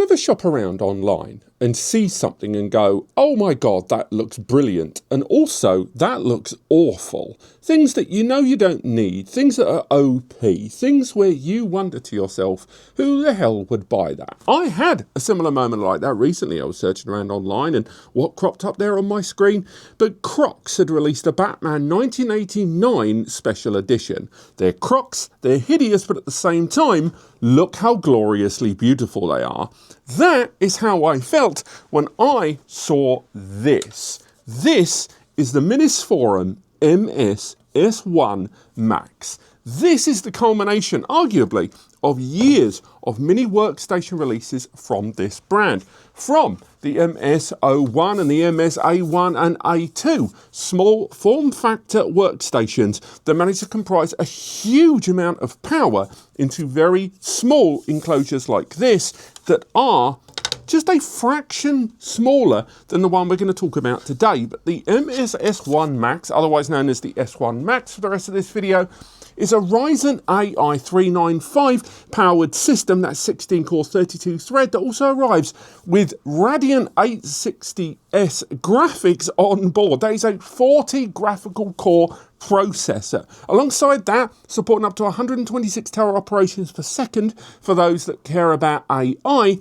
ever shop around online and see something and go, oh my God, that looks brilliant, and also that looks awful? Things that you know you don't need, things that are OP, things where you wonder to yourself, who the hell would buy that? I had a similar moment like that recently. I was searching around online and what cropped up there on my screen? But Crocs had released a Batman 1989 special edition. They're Crocs, they're hideous, but at the same time, look how gloriously beautiful they are. That is how I felt when I saw this. This is the Minisforum MS-S1 Max. This is the culmination, arguably, of years of mini workstation releases from this brand. From the MS-S1 and the MS-A1 and A2, small form factor workstations that manage to comprise a huge amount of power into very small enclosures like this that are just a fraction smaller than the one we're going to talk about today. But the MS-S1 Max, otherwise known as the S1 Max for the rest of this video, is a Ryzen AI 395 powered system, that's 16 core 32 thread, that also arrives with Radeon 860S graphics on board. That is a 40 graphical core processor. Alongside that, supporting up to 126 tera operations per second for those that care about AI.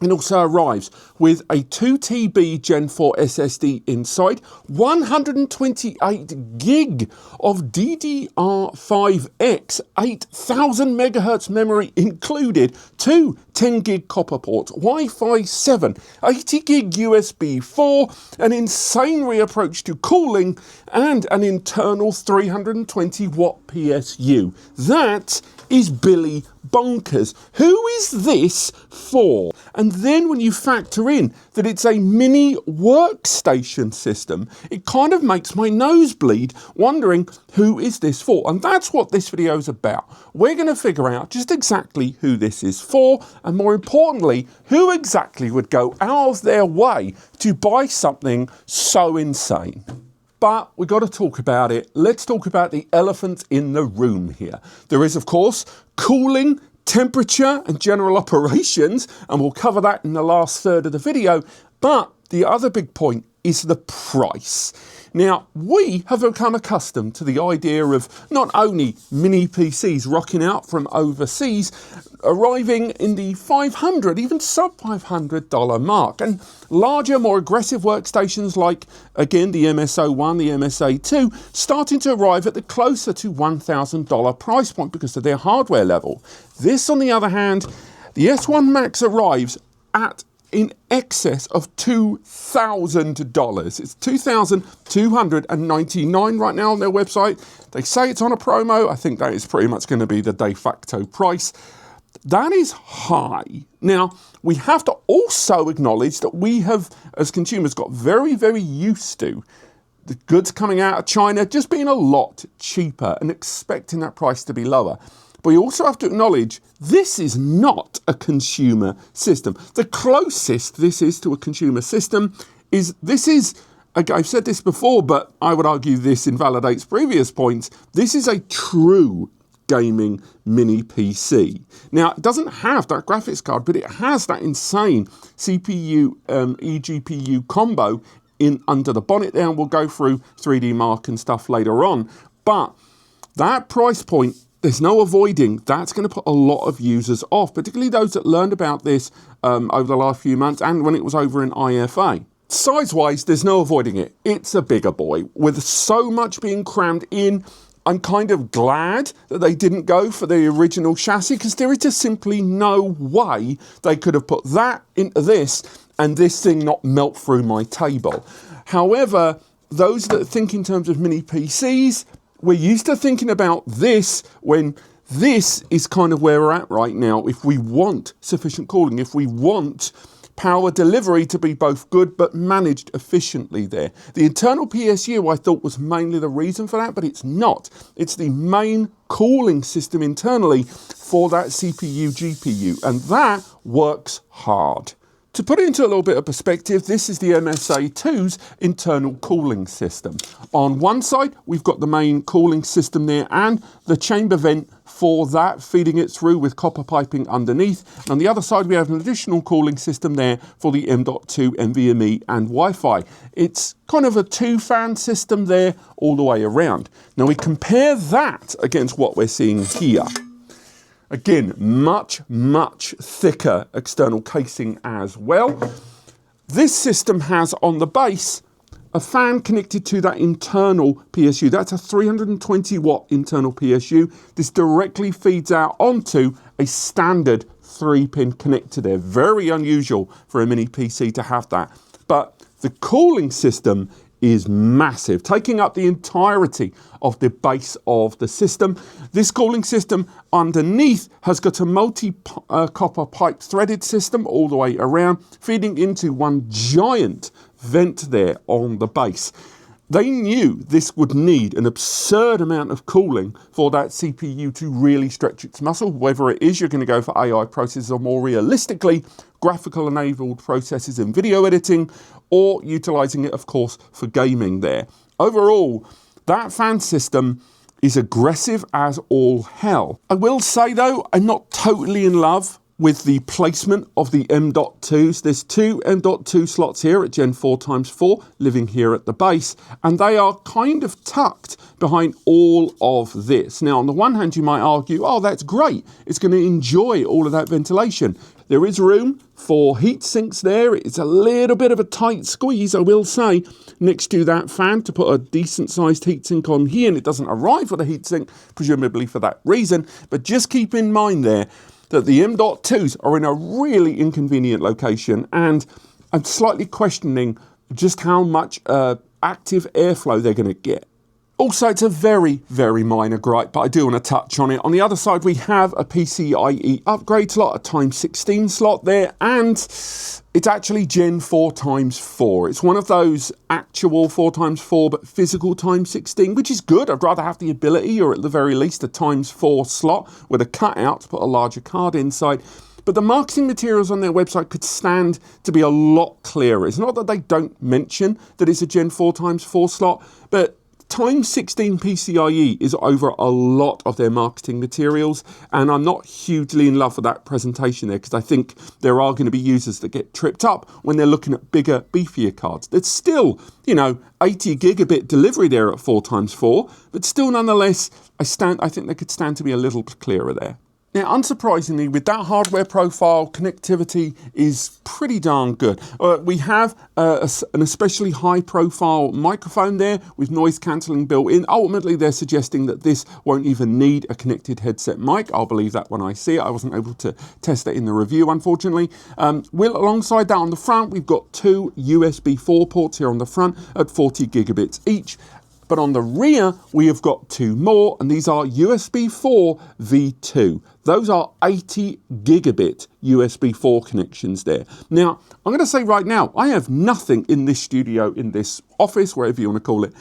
It also arrives with a 2TB Gen 4 SSD inside, 128 gig of DDR5X, 8000 megahertz memory included, two 10 gig copper ports, Wi-Fi 7, 80 gig USB 4, an insane reapproach to cooling, and an internal 320 watt PSU. That is Billy bonkers. Who is this for? And then when you factor in that it's a mini workstation system, it kind of makes my nose bleed, wondering who is this for? And that's what this video is about. We're going to figure out just exactly who this is for, and more importantly, who exactly would go out of their way to buy something so insane. But we've got to talk about it. Let's talk about the elephant in the room here. There is, of course, cooling, temperature, and general operations, and we'll cover that in the last third of the video. But the other big point is the price. Now, we have become accustomed to the idea of not only mini PCs rocking out from overseas, arriving in the $500, even sub $500 mark, and larger, more aggressive workstations like, again, the MS-S1, the MS-A2, starting to arrive at the closer to $1,000 price point because of their hardware level. This, on the other hand, the S1 Max arrives at in excess of $2,000. It's $2,299 right now on their website. They say it's on a promo. I think that is pretty much going to be the de facto price. That is high. Now, we have to also acknowledge that we have, as consumers, got very, very used to the goods coming out of China just being a lot cheaper and expecting that price to be lower. But we also have to acknowledge this is not a consumer system. The closest this is to a consumer system is, I've said this before, but I would argue this invalidates previous points. This is a true gaming mini PC. Now, it doesn't have that graphics card, but it has that insane CPU eGPU combo in under the bonnet there, and we'll go through 3D Mark and stuff later on. But that price point, there's no avoiding. That's going to put a lot of users off, particularly those that learned about this over the last few months and when it was over in IFA. Size-wise, there's no avoiding it. It's a bigger boy. With so much being crammed in, I'm kind of glad that they didn't go for the original chassis, because there is just simply no way they could have put that into this and this thing not melt through my table. However, those that think in terms of mini PCs, we're used to thinking about this when this is kind of where we're at right now. If we want sufficient cooling, if we want power delivery to be both good but managed efficiently there. The internal PSU I thought was mainly the reason for that, but it's not. It's the main cooling system internally for that CPU GPU, and that works hard. To put it into a little bit of perspective, this is the MSA2's internal cooling system. On one side, we've got the main cooling system there and the chamber vent for that, feeding it through with copper piping underneath. And on the other side, we have an additional cooling system there for the M.2, NVMe and Wi-Fi. It's kind of a 2-fan system there all the way around. Now we compare that against what we're seeing here. Again, much thicker external casing as well. This system has on the base a fan connected to that internal PSU. That's a 320 watt internal PSU. This directly feeds out onto a standard 3-pin connector there. Very unusual for a mini PC to have that. But the cooling system is massive, taking up the entirety of the base of the system. This cooling system underneath has got a multi-copper pipe threaded system all the way around, feeding into one giant vent there on the base. They knew this would need an absurd amount of cooling for that CPU to really stretch its muscle, whether it is you're going to go for AI processors or more realistically, graphical enabled processors in video editing, or utilizing it, of course, for gaming there. Overall, that fan system is aggressive as all hell. I will say though, I'm not totally in love with the placement of the M.2s. There's 2 M.2 slots here at Gen 4x4 living here at the base, and they are kind of tucked behind all of this. Now, on the one hand, you might argue, oh, that's great. It's going to enjoy all of that ventilation. There is room for heat sinks there. It's a little bit of a tight squeeze, I will say, next to that fan to put a decent sized heatsink on here, and it doesn't arrive with a heatsink, presumably for that reason. But just keep in mind there that the M.2s are in a really inconvenient location, and I'm slightly questioning just how much active airflow they're going to get. Also, it's a very minor gripe, but I do want to touch on it. On the other side, we have a PCIe upgrade slot, a x16 slot there, and it's actually Gen 4x4. It's one of those actual 4x4, but physical x16, which is good. I'd rather have the ability, or at the very least, a x4 slot with a cutout to put a larger card inside. But the marketing materials on their website could stand to be a lot clearer. It's not that they don't mention that it's a Gen 4x4 slot, but x16 PCIe is over a lot of their marketing materials, and I'm not hugely in love with that presentation there, because I think there are going to be users that get tripped up when they're looking at bigger, beefier cards. There's still, 80 gigabit delivery there at 4x4, but still nonetheless, I think they could stand to be a little clearer there. Now, unsurprisingly, with that hardware profile, connectivity is pretty darn good. We have an especially high-profile microphone there with noise cancelling built in. Ultimately, they're suggesting that this won't even need a connected headset mic. I'll believe that when I see it. I wasn't able to test that in the review, unfortunately. Alongside that on the front, we've got 2 USB 4 ports here on the front at 40 gigabits each. But on the rear, we have got 2 more, and these are USB 4 V2. Those are 80 gigabit USB 4 connections there. Now, I'm going to say right now, I have nothing in this studio, in this office, wherever you want to call it,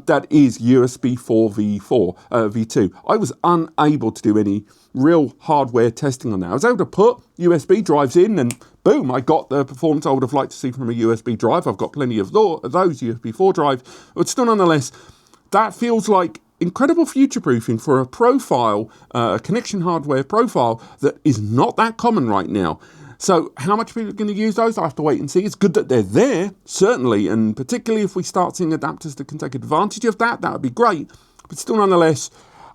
that is USB 4 V2. I was unable to do any real hardware testing on that. I was able to put USB drives in, and boom, I got the performance I would have liked to see from a USB drive. I've got plenty of those USB 4 drives, but still nonetheless, that feels like incredible future-proofing for a profile, a connection hardware profile that is not that common right now. So how much people are going to use those, I have to wait and see. It's good that they're there, certainly, and particularly if we start seeing adapters that can take advantage of that, that would be great. But still, nonetheless,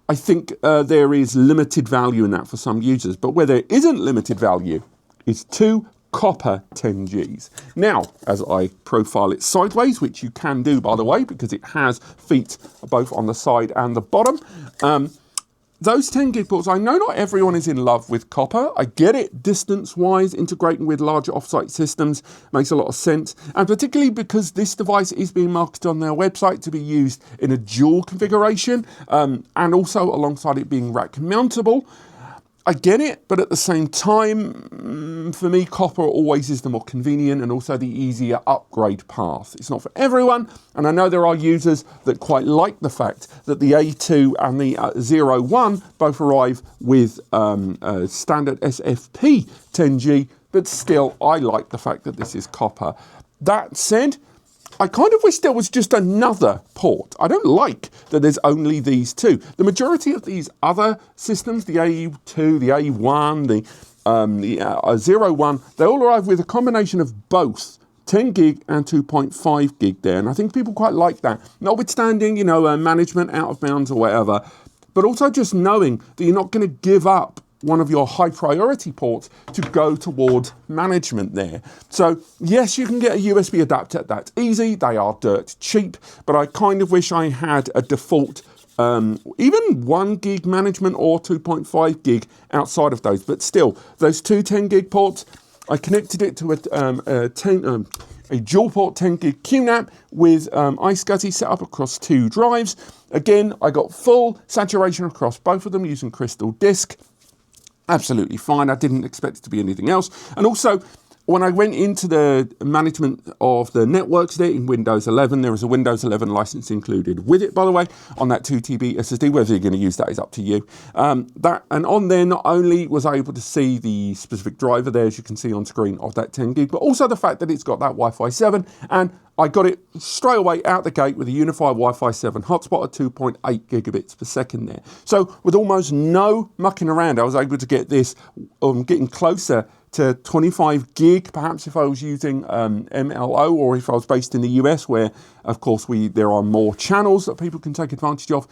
I think there is limited value in that for some users. But where there isn't limited value is 2 copper 10Gs. Now, as I profile it sideways, which you can do, by the way, because it has feet both on the side and the bottom, those 10 gig ports, I know not everyone is in love with copper. I get it, distance-wise, integrating with larger offsite systems makes a lot of sense, and particularly because this device is being marketed on their website to be used in a dual configuration, and also alongside it being rack mountable. I get it, but at the same time, for me, copper always is the more convenient and also the easier upgrade path. It's not for everyone, and I know there are users that quite like the fact that the A2 and the 01 both arrive with standard SFP 10G but still, I like the fact that this is copper. That said, I kind of wish there was just another port. I don't like that there's only these two. The majority of these other systems, the AE2, the AE1, the 01, they all arrive with a combination of both 10 gig and 2.5 gig there. And I think people quite like that. Notwithstanding, you know, management out of bounds or whatever, but also just knowing that you're not going to give up one of your high priority ports to go towards management there. So yes, you can get a USB adapter. That's easy. They are dirt cheap, but I kind of wish I had a default even 1 gig management or 2.5 gig outside of those. But still, those two 10 gig ports, I connected it to a dual port 10 gig QNAP with iSCSI set up across 2 drives. Again, I got full saturation across both of them using Crystal Disk. Absolutely fine. I didn't expect it to be anything else. And also, when I went into the management of the networks there in Windows 11, there is a Windows 11 license included with it, by the way, on that 2 TB SSD. Whether you're going to use that is up to you. And on there, not only was I able to see the specific driver there, as you can see on screen, of that 10 gig, but also the fact that it's got that Wi-Fi 7, and I got it straight away out the gate with a unified Wi-Fi 7 hotspot at 2.8 gigabits per second there. So with almost no mucking around, I was able to get this getting closer to 25 gig, perhaps if I was using MLO, or if I was based in the US, where of course there are more channels that people can take advantage of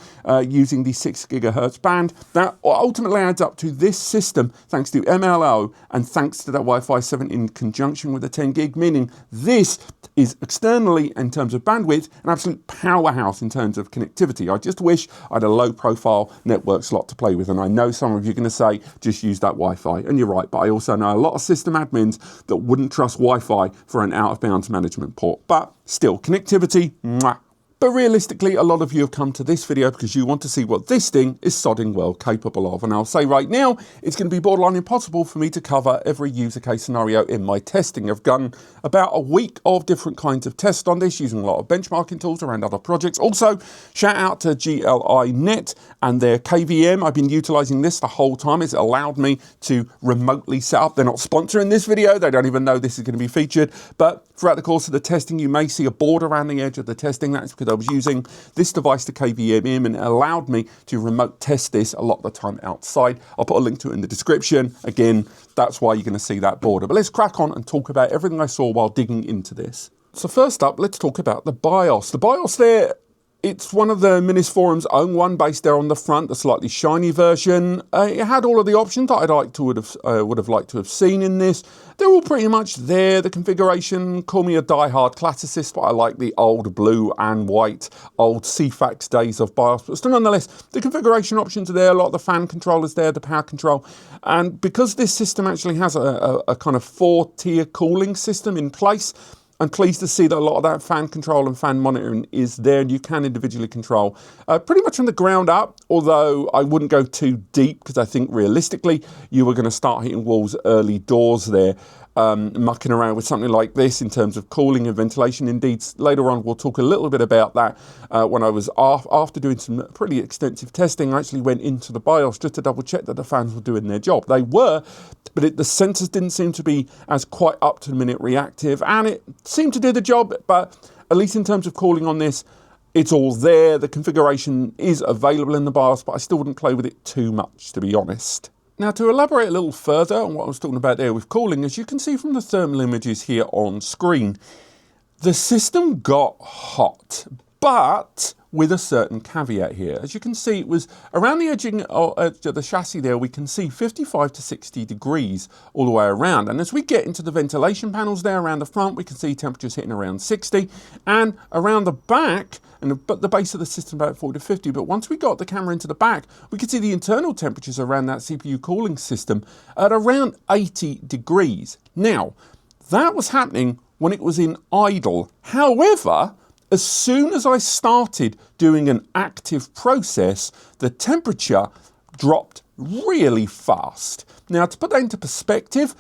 using the 6 gigahertz band. That ultimately adds up to this system, thanks to MLO and thanks to that Wi-Fi 7 in conjunction with the 10 gig, meaning this is externally, in terms of bandwidth, an absolute powerhouse in terms of connectivity. I just wish I had a low profile network slot to play with, and I know some of you are going to say just use that Wi-Fi, and you're right, but I also know a lot of system admins that wouldn't trust Wi-Fi for an out-of-bounds management port. But still, connectivity, mwah. But realistically, a lot of you have come to this video because you want to see what this thing is sodding well capable of. And I'll say right now, it's going to be borderline impossible for me to cover every user case scenario in my testing. I've done about a week of different kinds of tests on this, using a lot of benchmarking tools around other projects. Also, shout out to GLI.net and their KVM. I've been utilizing this the whole time. It's allowed me to remotely set up. They're not sponsoring this video. They don't even know this is going to be featured. But throughout the course of the testing, you may see a board around the edge of the testing. That's because I was using this device to KVM in, and it allowed me to remote test this a lot of the time outside. I'll put a link to it in the description. Again, that's why you're going to see that border. But let's crack on and talk about everything I saw while digging into this. So first up, let's talk about the BIOS. The BIOS there, it's one of the Minisforum's own one, based there on the front, the slightly shiny version. It had all of the options that I'd would have liked to have seen in this. They're all pretty much there. The configuration, call me a die-hard classicist, but I like the old blue and white, old CFAX days of BIOS. But still, nonetheless, the configuration options are there. A lot of the fan controllers there, the power control. And because this system actually has a kind of 4-tier cooling system in place, I'm pleased to see that a lot of that fan control and fan monitoring is there, and you can individually control pretty much from the ground up, although I wouldn't go too deep because I think realistically you were going to start hitting walls early doors there, mucking around with something like this in terms of cooling and ventilation. Indeed, later on we'll talk a little bit about that. When I was after doing some pretty extensive testing, I actually went into the BIOS just to double check that the fans were doing their job. They were, but the sensors didn't seem to be as quite up to the minute reactive, and it seemed to do the job, but at least in terms of cooling on this, it's all there. The configuration is available in the BIOS, but I still wouldn't play with it too much, to be honest. Now, to elaborate a little further on what I was talking about there with cooling, as you can see from the thermal images here on screen, the system got hot, but with a certain caveat here. As you can see, it was around the edging of the chassis there, we can see 55 to 60 degrees all the way around. And as we get into the ventilation panels there around the front, we can see temperatures hitting around 60, and around the back, and the base of the system about 40 to 50. But once we got the camera into the back, we could see the internal temperatures around that CPU cooling system at around 80 degrees. Now, that was happening when it was in idle. However, as soon as I started doing an active process, the temperature dropped really fast. Now, to put that into perspective,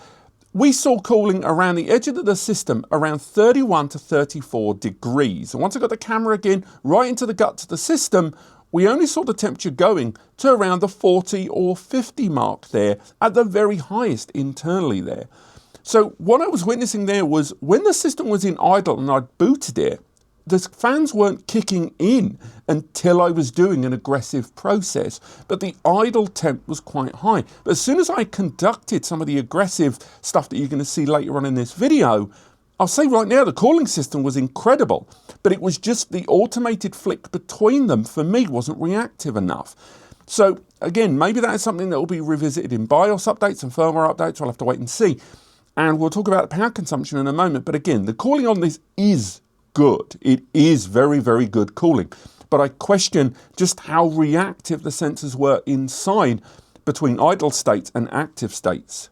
we saw cooling around the edge of the system around 31 to 34 degrees. And once I got the camera again right into the guts of the system, we only saw the temperature going to around the 40 or 50 mark there at the very highest internally there. So what I was witnessing there was when the system was in idle and I'd booted it, the fans weren't kicking in until I was doing an aggressive process, but the idle temp was quite high. But as soon as I conducted some of the aggressive stuff that you're going to see later on in this video, I'll say right now the cooling system was incredible, but it was just the automated flick between them for me wasn't reactive enough. So again, maybe that is something that will be revisited in BIOS updates and firmware updates. I'll have to wait and see. And we'll talk about the power consumption in a moment. But again, the cooling on this is good. It is very, very good cooling. But I question just how reactive the sensors were inside between idle states and active states.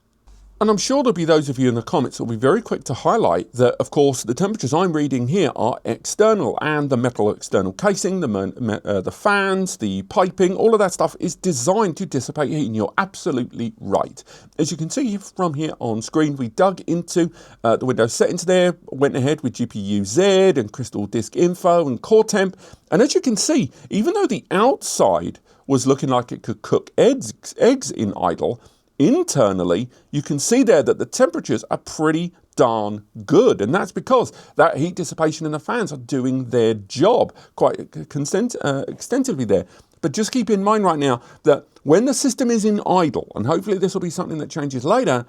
And I'm sure there'll be those of you in the comments that will be very quick to highlight that, of course, the temperatures I'm reading here are external, and the metal external casing, the fans, the piping, all of that stuff is designed to dissipate heat, and you're absolutely right. As you can see from here on screen, we dug into the Windows settings there, went ahead with GPU Z and Crystal Disk Info and Core Temp, and as you can see, even though the outside was looking like it could cook eggs in idle, internally, you can see there that the temperatures are pretty darn good, and that's because that heat dissipation in the fans are doing their job quite extensively there. But just keep in mind right now that when the system is in idle, and hopefully this will be something that changes later,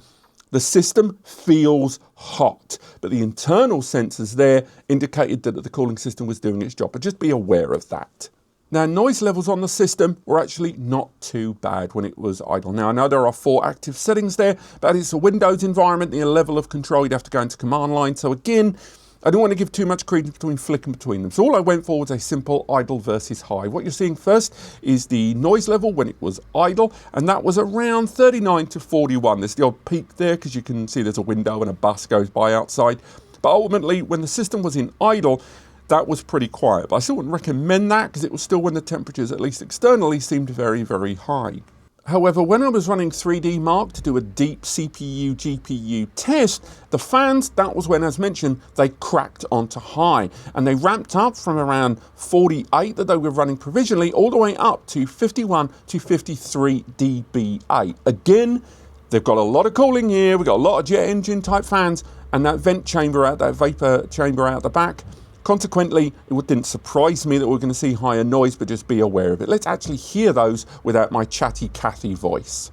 the system feels hot, but the internal sensors there indicated that the cooling system was doing its job, but just be aware of that. Now, noise levels on the system were actually not too bad when it was idle. Now, I know there are 4 active settings there, but it's a Windows environment, the level of control, you'd have to go into command line. So again, I don't want to give too much credence between flicking between them. So all I went for was a simple idle versus high. What you're seeing first is the noise level when it was idle, and that was around 39 to 41. There's the odd peak there because you can see there's a window and a bus goes by outside. But ultimately, when the system was in idle, that was pretty quiet, but I still wouldn't recommend that because it was still when the temperatures, at least externally, seemed very, very high. However, when I was running 3DMark to do a deep CPU GPU test, the fans, that was when, as mentioned, they cracked onto high, and they ramped up from around 48 that they were running provisionally all the way up to 51 to 53 dBA. Again, they've got a lot of cooling here, we've got a lot of jet engine type fans, and that vent chamber out, that vapor chamber out the back. Consequently, it didn't surprise me that we're going to see higher noise, but just be aware of it. Let's actually hear those without my chatty Cathy voice.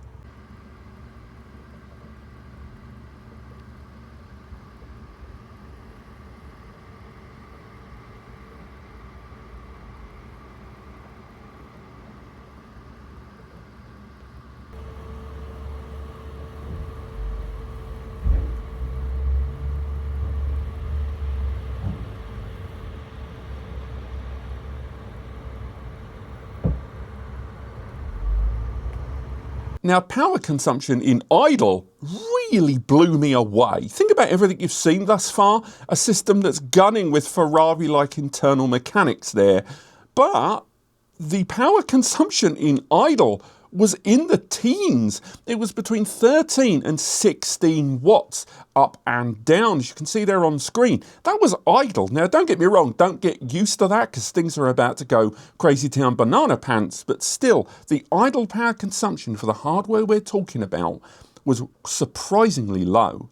Now, power consumption in idle really blew me away. Think about everything you've seen thus far, a system that's gunning with Ferrari-like internal mechanics there. But the power consumption in idle was in the teens. It was between 13 and 16 watts up and down, as you can see there on screen. That was idle. Now, don't get me wrong, don't get used to that because things are about to go crazy town banana pants, but still, the idle power consumption for the hardware we're talking about was surprisingly low.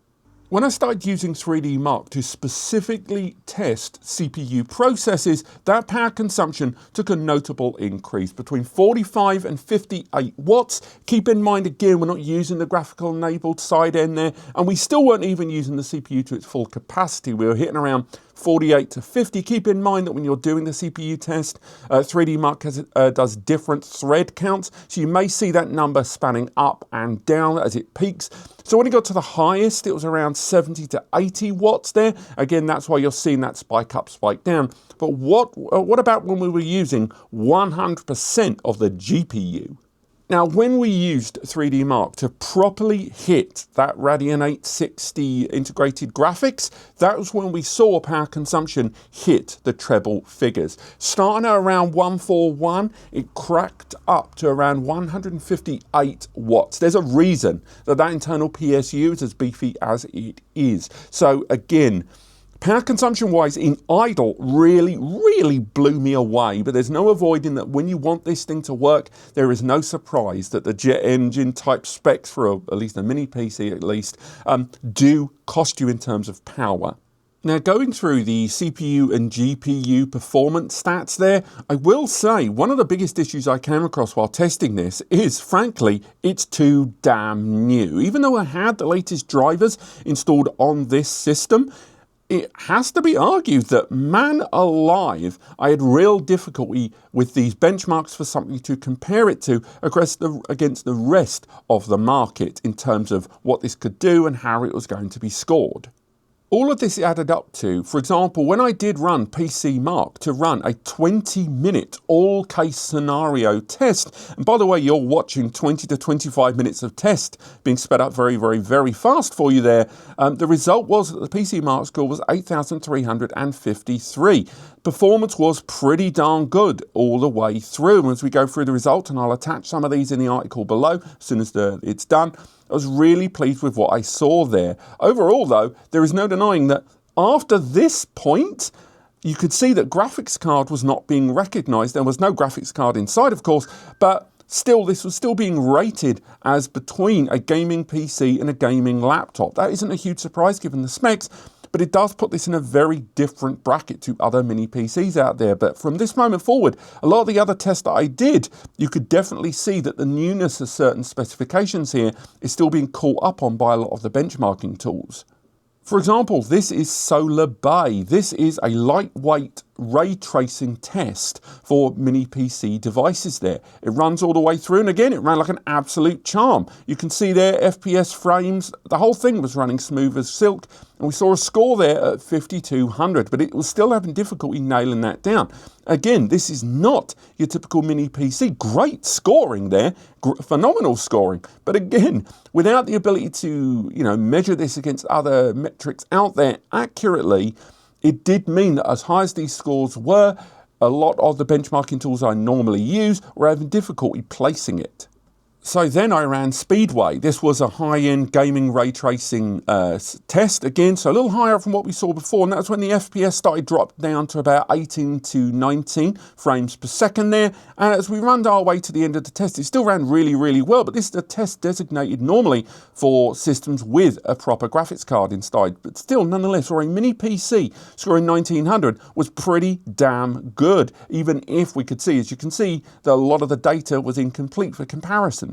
When I started using 3DMark to specifically test CPU processes, that power consumption took a notable increase between 45 and 58 watts. Keep in mind, again, we're not using the graphical enabled side end there, and we still weren't even using the CPU to its full capacity. We were hitting around 48 to 50. Keep in mind that when you're doing the CPU test, 3DMark does different thread counts, so you may see that number spanning up and down as it peaks. So when it got to the highest, it was around 70 to 80 watts there. Again, that's why you're seeing that spike up, spike down. But what about when we were using 100% of the GPU? Now, when we used 3DMark to properly hit that Radeon 860 integrated graphics, that was when we saw power consumption hit the treble figures. Starting at around 141, it cracked up to around 158 watts. There's a reason that internal PSU is as beefy as it is. So again, Power consumption wise in idle really blew me away, but there's no avoiding that when you want this thing to work, there is no surprise that the jet engine type specs for at least a mini PC at least do cost you in terms of power. Now, going through the CPU and GPU performance stats there, I will say one of the biggest issues I came across while testing this is, frankly, it's too damn new. Even though I had the latest drivers installed on this system, it has to be argued that, man alive, I had real difficulty with these benchmarks for something to compare it to against the rest of the market in terms of what this could do and how it was going to be scored. All of this added up to, for example, when I did run PCMark to run a 20-minute all-case scenario test, and by the way, you're watching 20 to 25 minutes of test being sped up very fast for you there, the result was that the PCMark score was 8,353. Performance was pretty darn good all the way through, and as we go through the result, and I'll attach some of these in the article below as soon as it's done, I was really pleased with what I saw there. Overall, though, there is no denying that after this point, you could see that graphics card was not being recognised. There was no graphics card inside, of course, but still, this was still being rated as between a gaming PC and a gaming laptop. That isn't a huge surprise given the specs, but it does put this in a very different bracket to other mini PCs out there. But from this moment forward, a lot of the other tests that I did, you could definitely see that the newness of certain specifications here is still being caught up on by a lot of the benchmarking tools. For example, this is Solar Bay. This is a lightweight ray tracing test for mini PC devices there. It runs all the way through, and again, it ran like an absolute charm. You can see there, FPS frames, the whole thing was running smooth as silk, and we saw a score there at 5,200, but it was still having difficulty nailing that down. Again, this is not your typical mini PC. Great scoring there, phenomenal scoring, but again, without the ability to, measure this against other metrics out there accurately, it did mean that as high as these scores were, a lot of the benchmarking tools I normally use were having difficulty placing it. So then I ran Speedway. This was a high-end gaming ray tracing test again, so a little higher from what we saw before, and that's when the FPS started dropping down to about 18 to 19 frames per second there. And as we ran our way to the end of the test, it still ran really well, but this is a test designated normally for systems with a proper graphics card inside. But still, nonetheless, for a mini PC scoring 1900 was pretty damn good, even if we could see, as you can see, that a lot of the data was incomplete for comparison.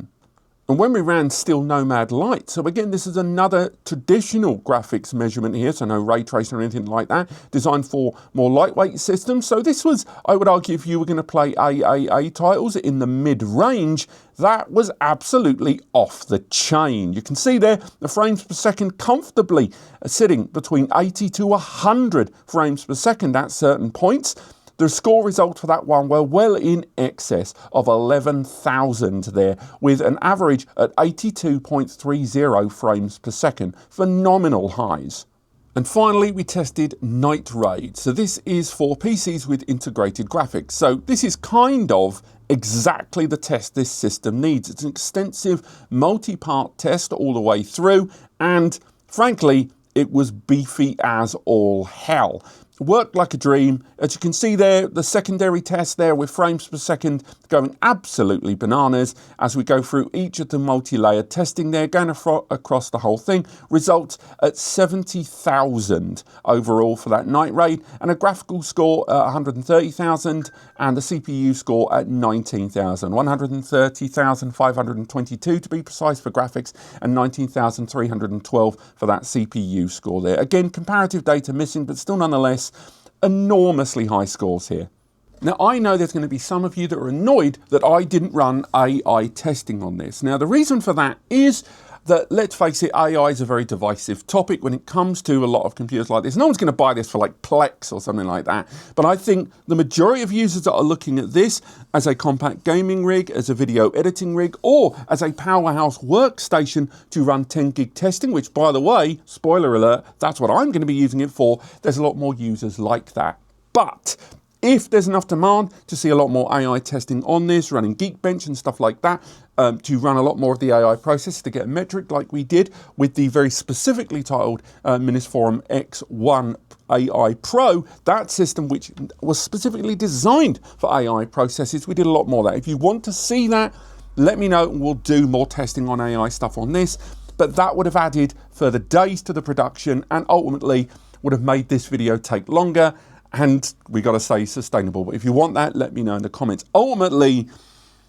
And when we ran Still Nomad Lite, so again, this is another traditional graphics measurement here, so no ray tracing or anything like that, designed for more lightweight systems. So this was, I would argue, if you were going to play AAA titles in the mid-range, that was absolutely off the chain. You can see there the frames per second comfortably sitting between 80 to 100 frames per second at certain points. The score results for that one were well in excess of 11,000 there, with an average at 82.30 frames per second. Phenomenal highs. And finally, we tested Night Raid. So this is for PCs with integrated graphics. So this is kind of exactly the test this system needs. It's an extensive multi-part test all the way through, and frankly, it was beefy as all hell. Worked like a dream. As you can see there, the secondary test there with frames per second going absolutely bananas as we go through each of the multi-layered testing there, going across the whole thing, results at 70,000 overall for that Night Raid, and a graphical score at 130,000 and the CPU score at 19,000. 130,522 to be precise for graphics, and 19,312 for that CPU score there. Again, comparative data missing, but still nonetheless, enormously high scores here. Now, I know there's going to be some of you that are annoyed that I didn't run AI testing on this. Now, the reason for that is that, let's face it, AI is a very divisive topic when it comes to a lot of computers like this. No one's going to buy this for like Plex or something like that. But I think the majority of users that are looking at this as a compact gaming rig, as a video editing rig, or as a powerhouse workstation to run 10 gig testing, which, by the way, spoiler alert, that's what I'm going to be using it for. There's a lot more users like that. But If there's enough demand to see a lot more AI testing on this, running Geekbench and stuff like that, to run a lot more of the AI process to get a metric like we did with the very specifically titled Minisforum S1 AI Pro, that system which was specifically designed for AI processes, we did a lot more of that. If you want to see that, let me know and we'll do more testing on AI stuff on this. But that would have added further days to the production and ultimately would have made this video take longer. And we got to stay sustainable. But if you want that, let me know in the comments. Ultimately,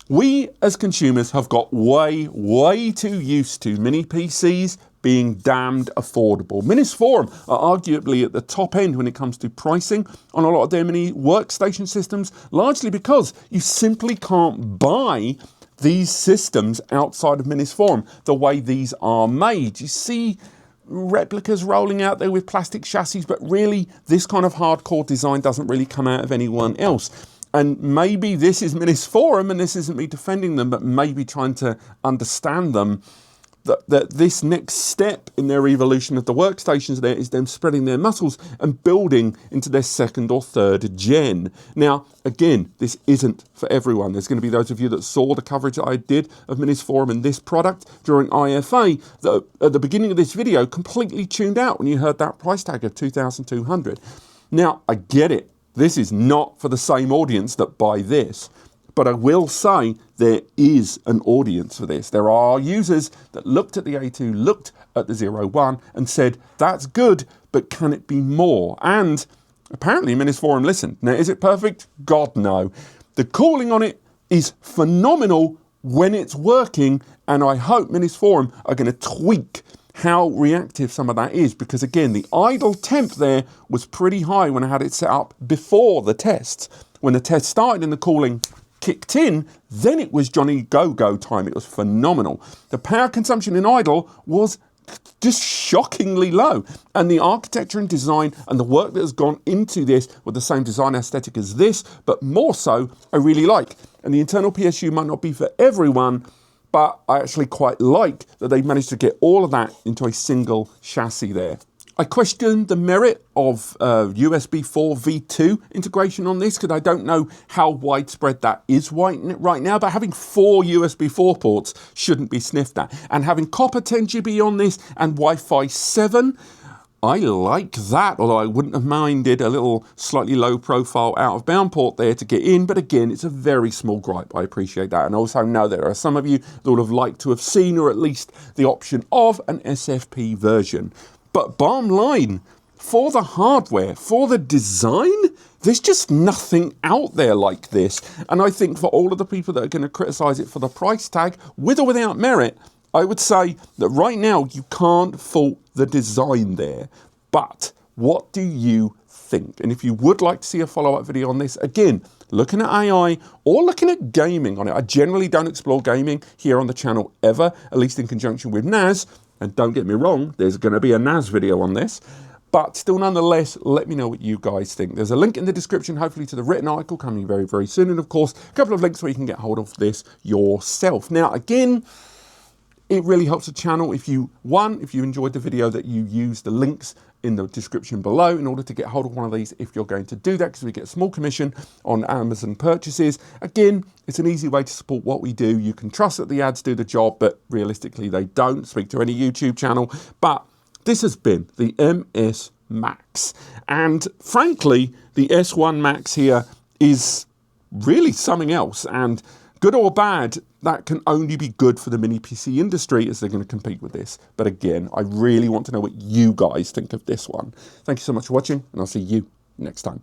we as consumers have got way too used to mini PCs being damned affordable. Minisforum are arguably at the top end when it comes to pricing on a lot of their mini workstation systems, largely because you simply can't buy these systems outside of Minisforum the way these are made. You see replicas rolling out there with plastic chassis, but really this kind of hardcore design doesn't really come out of anyone else. And maybe this is Minisforum, and this isn't me defending them, but maybe trying to understand them, that this next step in their evolution of the workstations there is them spreading their muscles and building into their second or third gen. Now, again, this isn't for everyone. There's going to be those of you that saw the coverage that I did of Minisforum and this product during IFA that at the beginning of this video completely tuned out when you heard that price tag of $2,200. Now, I get it. This is not for the same audience that buy this. But I will say there is an audience for this. There are users that looked at the A2, looked at the 01 and said, that's good, but can it be more? And apparently Minisforum listened. Now, is it perfect? God, no. The cooling on it is phenomenal when it's working, and I hope Minisforum are going to tweak how reactive some of that is, because again, the idle temp there was pretty high when I had it set up before the tests. When the test started and the cooling kicked in, then it was Johnny Go-Go time. It was phenomenal. The power consumption in idle was just shockingly low. And the architecture and design and the work that has gone into this with the same design aesthetic as this, but more so, I really like. And the internal PSU might not be for everyone, but I actually quite like that they managed to get all of that into a single chassis there. I question the merit of USB 4 V2 integration on this, because I don't know how widespread that is right now, but having 4 USB 4 ports shouldn't be sniffed at. And having copper 10GB on this and Wi-Fi 7, I like that, although I wouldn't have minded a little slightly low profile out of bound port there to get in, but again, it's a very small gripe. I appreciate that. And also know there are some of you that would have liked to have seen, or at least the option of, an SFP version. But bottom line, for the hardware, for the design, there's just nothing out there like this. And I think for all of the people that are going to criticize it for the price tag, with or without merit, I would say that right now you can't fault the design there. But what do you think? And if you would like to see a follow-up video on this, again, looking at AI or looking at gaming on it, I generally don't explore gaming here on the channel ever, at least in conjunction with NAS. And don't get me wrong, there's going to be a NAS video on this. But still, nonetheless, let me know what you guys think. There's a link in the description, hopefully, to the written article coming very soon. And, of course, a couple of links where you can get hold of this yourself. Now, again, it really helps the channel if you enjoyed the video, that you use the links in the description below in order to get hold of one of these if you're going to do that, because we get a small commission on Amazon purchases. Again, it's an easy way to support what we do. You can trust that the ads do the job, but realistically they don't. Speak to any YouTube channel. But this has been the MS Max. And frankly, the S1 Max here is really something else. And good or bad, that can only be good for the mini PC industry, as they're going to compete with this. But again, I really want to know what you guys think of this one. Thank you so much for watching, and I'll see you next time.